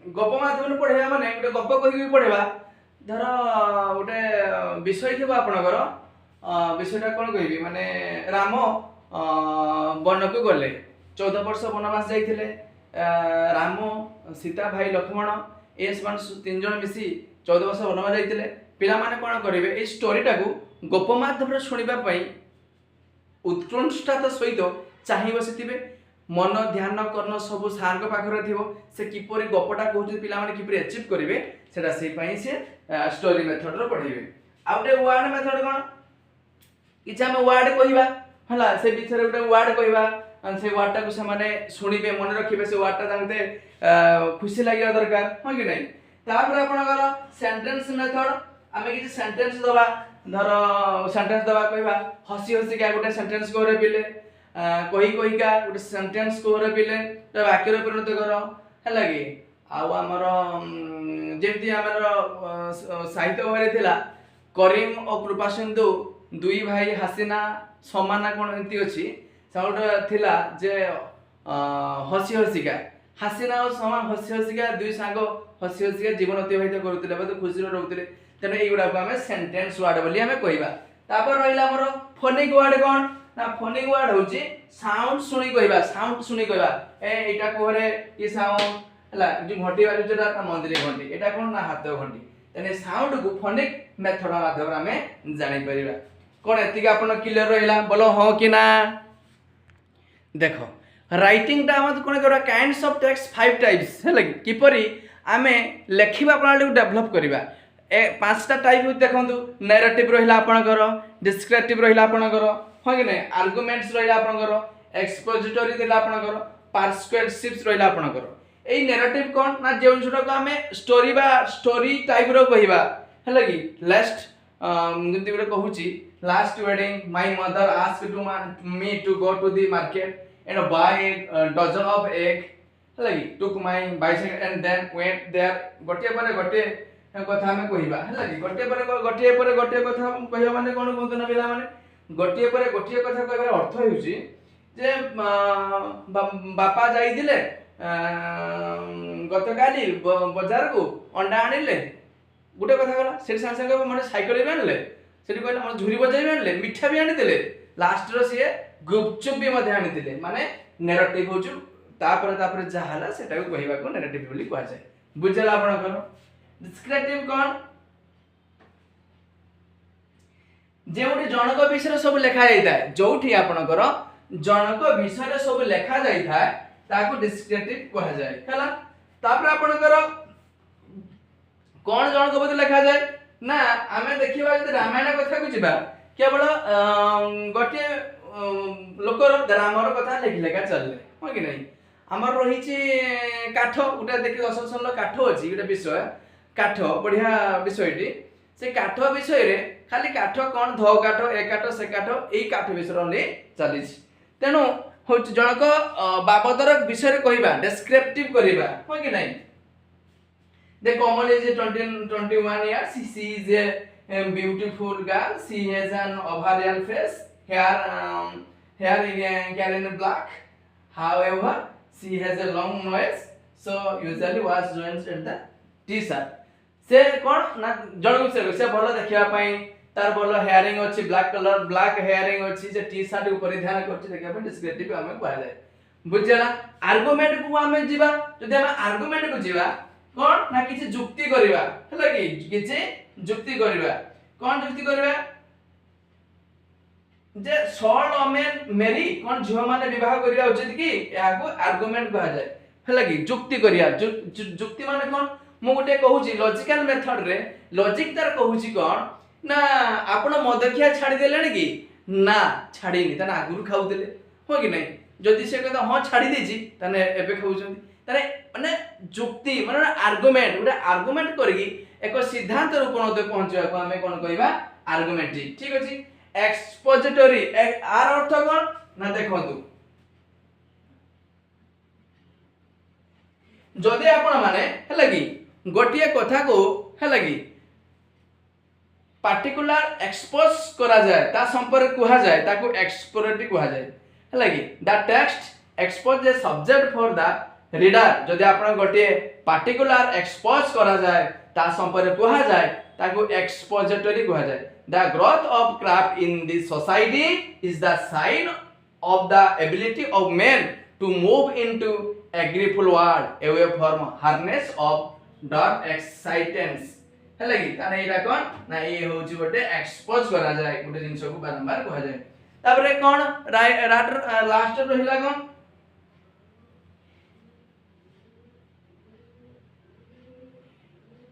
गप माध्यम पढ़ाइबा माने गोटे गप कहि पढ़ाइबा धर गोटे विषय थिबा आपनकर विषयटा कोन कहिबी माने राम वन को गले 14 वर्ष वनवास जाइथिले राम सीता भाई लक्ष्मण एस मान तीन जन मिसी 14 वर्ष वनवास जाइथिले पिला माने कोन करिवे ए स्टोरी टाकू गप माध्यम रे सुनिबा पई उत्कृष्टता सहित चाहि बसिथिबे मन ध्यान कर्ण सब सार को पाखरे थिबो से किपरि गपटा कहउछ पिला माने किपरि अचीव करिवे सेटा से पई से स्टोरी मेथड रो पढिबे आउटे वर्ड मेथड कोन इच्छा में वर्ड कहिबा हला से बिचरे गोटे वर्ड कहिबा से वर्ड टा को से माने सुनिबे मन रखिबे से वर्ड टा तांते खुशी लागिया दरकार हो कि नहीं तापर आपनकर सेंटेंस मेथड आमे किछि सेंटेंस दबा धर सेंटेंस दबा कहिबा हसी हसी का गोटे सेंटेंस को रे पिले कही का गोटे सेंटेंस को रे पिले वाक्य रे परिणत करो हला कि आउ हमर जेमति हमर साहित्य होरे थिला करीम और कृपा सिंधु दुई भाई हसीना समाना कोन एंती अछि साउट थिला जे हसी हसीका हसीना और समान हसी हसीका दुई सांगो हसी हसीका जीवन अतिबाहित करूतिले बत खुशी रहउतिले तने एगुडा को हमें सेंटेंस वर्ड बोली हमें कहबा तापर रहिला हमर फोनिक वर्ड कोन ना फोनिक वर्ड होची साउंड सुनी कहबा साउंड सुनी कहबा ए एटा कोरे की साउंड हला जे घंटी वाली जेटा मंदिर घंटी एटा कोन ना हाथ घंटी तने साउंड को फोनिक मेथड माध्यम हमें जानि परिबा कोन एतिक आपन क्लियर रहिला बोलो हो कि ना देखो राइटिंग टा हम कोन करा काइंड्स ऑफ टेक्स्ट 5 टाइप्स है लगी किपरि आमे लेखिबा प्रणाली को डेवलप करिबा ए पांचटा टाइप देखंतु नैरेटिव रहिला आपनकर डिस्क्रिप्टिव रहिला आपनकर हो कि नै आर्गुमेंट्स रहिला आपनकर एक्सपोजिटरी देला आपनकर परसुएसिव्स रहिला आपनकर एई नैरेटिव कोन ना जे उनसुटा को आमे स्टोरी टाइप रो कहिबा है लगी लास्ट जंती गुटे कहूची last wedding my mother asked to me to go to the market and buy a dozen of egg lagi took my bicycle and then went there gote pare gote কথা আমি কইবা লagi gote pare gote কথা কইবা মানে কোন কোন না পিলা মানে gote pare gote কথা কইবার অর্থ হইছি যে বাপা যাই দিলে গতকালি বাজারକୁ ଅଣ୍ଡା ଆଣିଲେ ଗୋଟେ କଥା ଗଲା ସେଠି ସାଙ୍ଗେ ସାଙ୍ଗେ ମାନେ ସାଇକେଲ ବି ଆଣିଲେ ସେଠି କହିଲେ ମାନେ ଝୁରି ବଜାଇ ବି ଆଣିଲେ ମିଠା ବି ଆଣିଥିଲେ ଲାଷ୍ଟ ର ସିଏ गुपचुप भी मध्य आनी माने नैरेटिव होचु तापर जहाला सेटा को कहिबा को नैरेटिव बोली कहा जाय बुझला आपनकर डिस्क्रिप्टिव कोन जेउठी जनक विषय सब लिखा जाइता जोठी आपनकर जनक विषय सब लिखा जाइता ताको डिस्क्रिप्टिव कहा जाय हला तापर आपनकर कोन जनक बद लिखा जाय ना आमे देखिबा जे रामायण कथा को जिबा केवल गोटे लोकर ग्रामर कथा लिखिलेका चलले हो कि नहीं हमर रहिछि काठ उटा देखि दर्शन काठ अछि उटा विषय काठ बढ़िया विषयटी से काठ विषय रे खाली काठ कोन ध काठ ए काठ से काठ एई काठ विषय रे चलिछि तेनु हो जनक बाबदर विषय रे कहिबा डिस्क्रिप्टिव करिबा हो कि नहीं the common is 21 years she is a beautiful girl she has an ovarian face hair in black however she has a long nose so usually wears jeans and the t-shirt से कोन ना जण से भलो देखिया पई तार भलो हेयरिंग अछि ब्लैक कलर ब्लैक हेयरिंग अछि जे टी-शर्ट को परिधान करछि देखिया पई डिस्क्रिप्टिव हमें कहै जाय बुझला आर्गुमेंट को हमें जीवा जदि हम आर्गुमेंट को जीवा कोन ना किछि जुक्ति करिवा हला कि किछि जुक्ति करिवा कोन जुक्ति करिवा जे सॉल्ट ओमेन मेरी कोन झियो माने विवाह करिया उचित कि याको आर्गुमेंट कहा जाय हला कि जुक्ति करिया जुक्ति माने कोन मु गुटे कहूची लॉजिकल मेथड रे लॉजिक तार कहूची कोन ना आपण मदखिया छाडी देलेनी कि ना छाडीनी तने आगुरु खाउतले हो कि नै जदि से कहता हां छाडी देछि तने एबे खाउछंती तने माने जुक्ति माने आर्गुमेंट उडा आर्गुमेंट करगी एको सिद्धांत रूपण ते पहुंचवा को हमें कोन कहबा आर्गुमेंटिव ठीक अछि एक्सपोजिटरी आर अर्थ कोन ना देखंतु जदि आपण माने हला कि गोटिए कथा को हला कि पार्टिकुलर एक्सपोज करा जाय ता संपर्क कहा जाय ताको एक्सप्लोरेटिव कहा जाय हला कि the text expose the subject for the reader जदि आपण गोटिए पार्टिकुलर एक्सपोज करा जाय ता संपर्क कहा जाय ताको एक्सपोजिटरी कहा जाय the growth of craft in this society is the sign of the ability of men to move into agriful world away from harness of dark excitants है लगी ताने एटा कोन ना ये होची गोटे एक्सपोज करा जाय गोटे जिंस को बारंबार कहा जाय तापरे कोन लास्ट रहिला कोन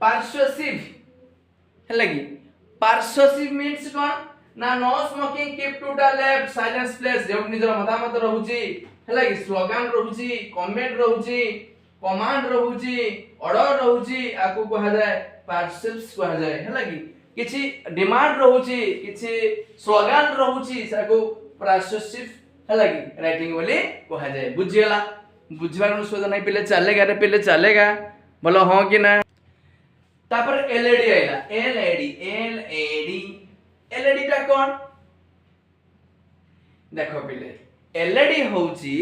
persuasive है लगी persuasive means कोन ना no smoking keep to the left silence place जे निजर मतामत रहउची हैला कि स्लोगन रहउची कमेंट रहउची कमांड रहउची ऑर्डर रहउची आकु कहा जाय persuasive कहा जाय हैला कि किछि डिमांड रहउची किछि स्लोगन रहउची साकु persuasive हैला कि राइटिंग बोली कहा जाय बुझियला बुझबार सुविधा नहीं पहले चलेगा बोलो हां कि ना तापर एलईडी आइला एलईडी टा कोन देखो पहले एलईडी होची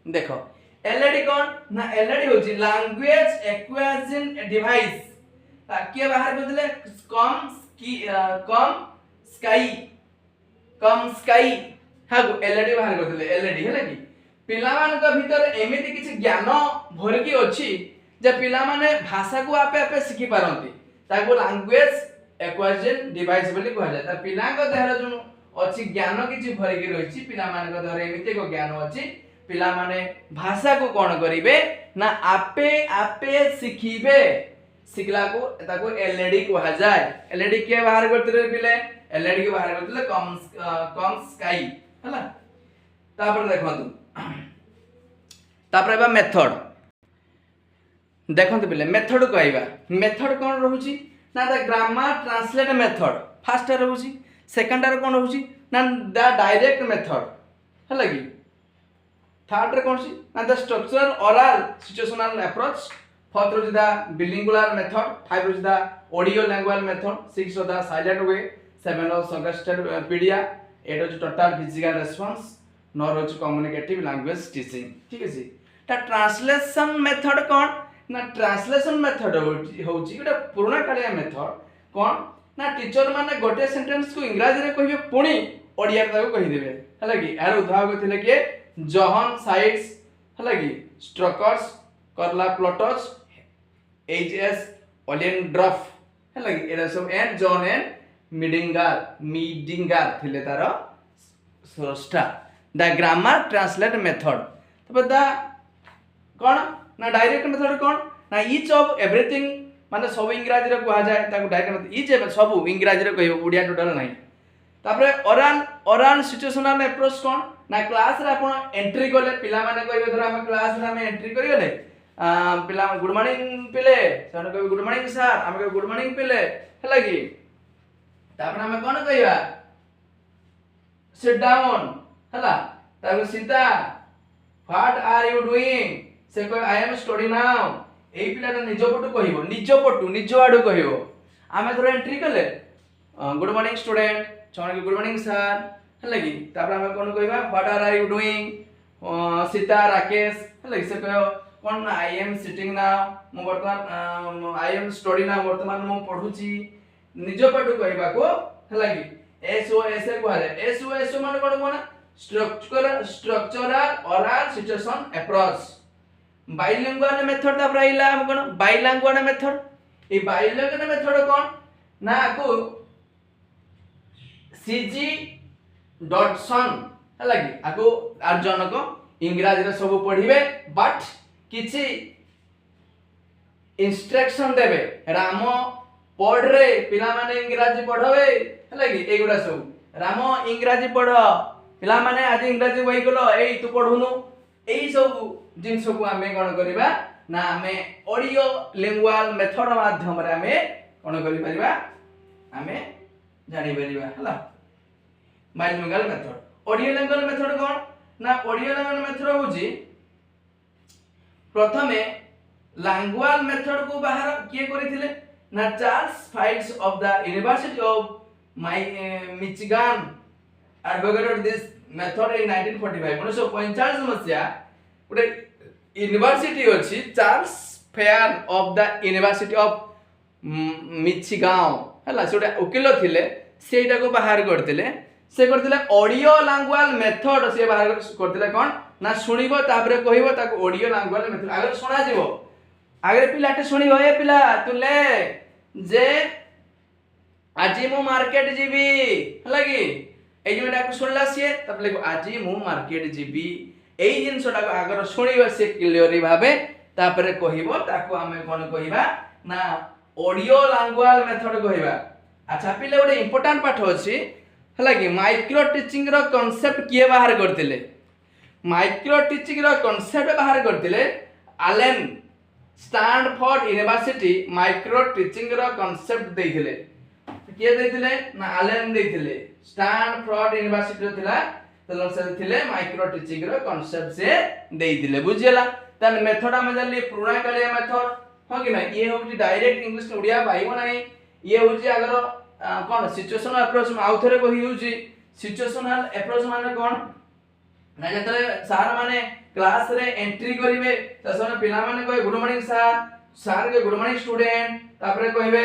देखो एलईडी कोन ना एलईडी होची लैंग्वेज एक्विजिशन डिवाइस के बाहर बदले कम स्काई हां एलईडी बाहर बदले एलईडी हैला कि पिला मान के भीतर एमिति किछि ज्ञान भरकी अछि जे पिला माने भाषा को आपे आपे सिखि पारंती ताको लैंग्वेज एक्विजिशन डिवाइस बोली कहा जाय ता पिला को देहर जो अछि ज्ञान किछि भरकी रहिछि पिला मान को देहर एमिति को ज्ञान अछि पिला माने भाषा को कौन करिवे ना आपे आपे सिखिबे सिखला को ताको एलईडी कहा जाए एलईडी के बाहर करते पिले एलईडी के बाहर करते कम स्काई हला तापर देखंतु तापर एबा मेथड देखंतु पिले मेथड कहइबा मेथड कोन रहउची ना the grammar translate method first रहउची सेकंड रे कोन रहउची ना द डायरेक्ट मेथड हला कि थर्ड रे कोन सी ना the structural oral situational approach fourth रो द बिलिंगुलर मेथड फाइव रो the audio language method six रो द साइलेंट वे सेवन रो सजेस्टेड पीडिया एट रो टोटल फिजिकल रेस्पॉन्स नौ रो कम्युनिकेटिव लैंग्वेज टीचिंग ठीक है ता ट्रांसलेशन मेथड कोन ना ट्रांसलेशन मेथड होची गोटे पुराना कालिया मेथड कोन ना टीचर माने गोटे सेंटेंस को इंग्लिश रे कहिबे पुणी ओडिया रे ताको कहि देबे हला कि यार उदाहरण थिले के जॉन साइड्स हला कि स्ट्रकर्स करला प्लॉटर्स एचएस ओलियन ड्रफ हला कि एरा सब एंड जॉन एंड मीडिंगर थिले तार स्रष्टा द ग्रामर ट्रांसलेट मेथड तब द कोन ना डायरेक्ट मेथड कोन ना ईच ऑफ एवरीथिंग माने सब इंग्लिश रे कहा जाए ताको डायरेक्ट ईच सब इंग्लिश रे कहियो ओडिया टोटल नाही तापरे ओरल ओरल सिचुएशनल अप्रोच कोन ना क्लास रे आपण एंट्री करले पिला माने कहबे धर हम क्लास रे हम एंट्री करि गले पिला गुड मॉर्निंग पिले सने कहबे गुड मॉर्निंग सर हम कहबे गुड मॉर्निंग पिले हला कि तापरे हम कोन कहबा सिट डाउन हला तापरे Sita what are you doing से कह आई एम स्टडी नाउ एई पिला निज पटु निज आडू कहबो आमे थोड़ा एंट्री कले गुड मॉर्निंग स्टूडेंट छोन गुड मॉर्निंग सर हला कि तापर हम कोन कहबा what are you doing Sita Rakesh हला से कह कोन आई एम सिटिंग नाउ मो वर्तमान आई एम स्टडी नाउ वर्तमान मो पढुची निज पटु कहबा को हला कि एसओएस को है एसओएस माने कोन कोन structural oral situation approach bilingual method ता प्राइला हम कोन बाइलिंगुअल मेथड ए बाइलिंगुअल मेथड कोन ना को सीजी डॉटसन हला कि आको आर जनक इंग्लिश रे सब पढिबे बट किछि इंस्ट्रक्शन देबे राम पढ़ रे पिला माने इंग्लिश पढवे हला कि एगुडा सब राम इंग्लिश पढ पिला माने आज इंग्लिश वही गलो एई तू पढुनु एई सब जिन सब आमे कोन करबा ना आमे ऑडियो लैंग्वेज मेथड माध्यम रे आमे कोन करि परिबा आमे जानि परिबा हला bilingual method audio language method कोन ना ऑडियो लैंग्वेज मेथड होची प्रथमे लैंग्वेज मेथड को बाहर किए करिथिले ना Charles Fries of the university of Michigan advocated this method in 1945 1945 मसिया गोटे यूनिवर्सिटी अछि Charles Fries of the university of Michigan हला सेटा उकिल थिले सेटा को बाहर करथिले से करथिले ऑडियो लैंग्वेज मेथड से बाहर करथिले कोन ना सुनिबो तापरे कहिबो ताको ऑडियो लैंग्वेज मेथड आगे सुना जिवो आगे पिलाटे सुनिबो ए पिला तुले जे आजी मु मार्केट जीबी हला कि ए जेटा को सुनला से तब लेको आजी मु मार्केट जीबी एई जिनसटा को आगर सुनिबो से क्लियरली भाबे तापरे कहिबो ताको हमें कोन कहिबा ना ऑडियो लैंग्वेज मेथड कहिबा अच्छा पिले गोटे इंपोर्टेंट पाठ अछि हला कि माइक्रो टीचिंग रो कांसेप्ट किए बाहर करथिले माइक्रो टीचिंग रो कांसेप्ट बाहर करथिले Allen Stanford university micro teaching रो कांसेप्ट देथिले किए देथिले ना एलन देथिले स्टैनफोर्ड यूनिवर्सिटी रो थिला तलन से थिले माइक्रो टीचिंग रो कांसेप्ट से देथिले बुझियला तन मेथड हम जानली पुराना कालिया मेथड हो कि ना ये होची डायरेक्ट इंग्लिश ओडिया पाइबो नाही ये होची अगर कोन सिचुएशनल अप्रोच आउथरे कहि होची सिचुएशनल अप्रोच माने कोन ना जतले सर माने क्लास रे एंट्री करिवे तसने पिला माने कहे गुड मॉर्निंग सर सर के गुड मॉर्निंग स्टूडेंट तापरे कहिबे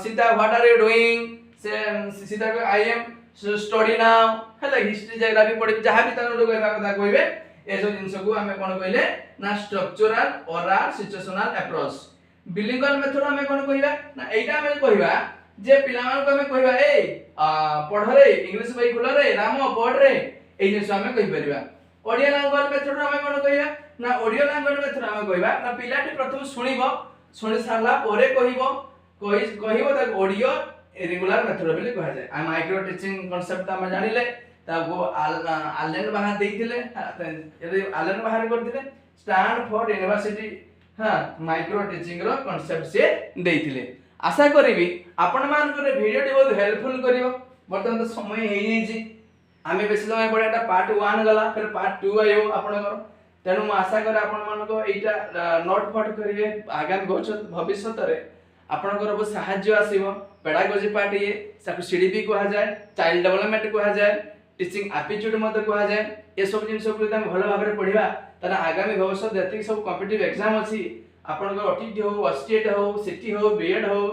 Sita what are you doing से सीता को आई एम स्टडी नाउ हला हिस्ट्री ज्योग्राफी पढि जहा भी तनो कहबा कथा कहिबे ए सब जिंस को हमें कोन कहले ना structural oral situational approach bilingual method हमें कोन कहिबा ना एटा हमें कहिबा जे पिला मान को हमें कहिबा ए पढ रे इंग्लिश बही खोल रे राम पढ रे ए जिंस हमें कहि परिबा ऑडियो लैंग्वेज मेथड हमें कोन कहिया ना ऑडियो लैंग्वेज मेथड हमें कहबा ना पिलाटी प्रथम सुनिबो सुनि सारला परे कहिबो त ऑडियो रेगुलर मेथड बोली कहा जाय आ माइक्रो टीचिंग कांसेप्ट हम जानिले ताको आलेन बाहर देइथिले यदि आलेन बाहर करथिले स्टैनफोर्ड यूनिवर्सिटी हां माइक्रो टीचिंग रो कांसेप्ट से देइथिले आशा करिवि आपण मान करे वीडियो टी बहुत हेल्पफुल करिवो बर्तमान तो समय हे जी आमे बेसी समय पड़े एटा पार्ट 1 गला फिर पार्ट 2 आयो आपनकर तेनु म आशा करे आपण मान को एटा नोट फट करिवे आगामी भविष्य रे आपनकर बहुत सहाय्य आसीबो पेडागोजी पार्ट ये साकु सीडीपी कहा जाय चाइल्ड डेवलपमेंट कहा जाय टीचिंग एप्टीट्यूड मते कहा जाय ए सब जिन सब हम भलो भाबरे पढिबा तना आगामी भविष्य जति सब कॉम्पिटिटिव एग्जाम अछि आपनकर ओटीटी हो ओस्टेट हो सिटी हो बीएड हो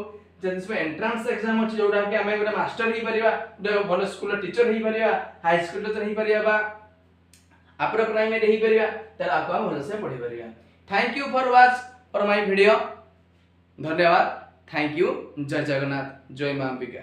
जति सब एंट्रेंस एग्जाम अछि जोडा के हमें गोटे मास्टर ही परिबा भलो स्कूल टीचर ही परिबा हाई स्कूल टीचर ही परिबा अपर प्राइमरी ही परिबा तर आपको हम भलो से पढि परिबा thank you for watch for my video धन्यवाद थैंक यू जय जगन्नाथ जय मां अंबिका।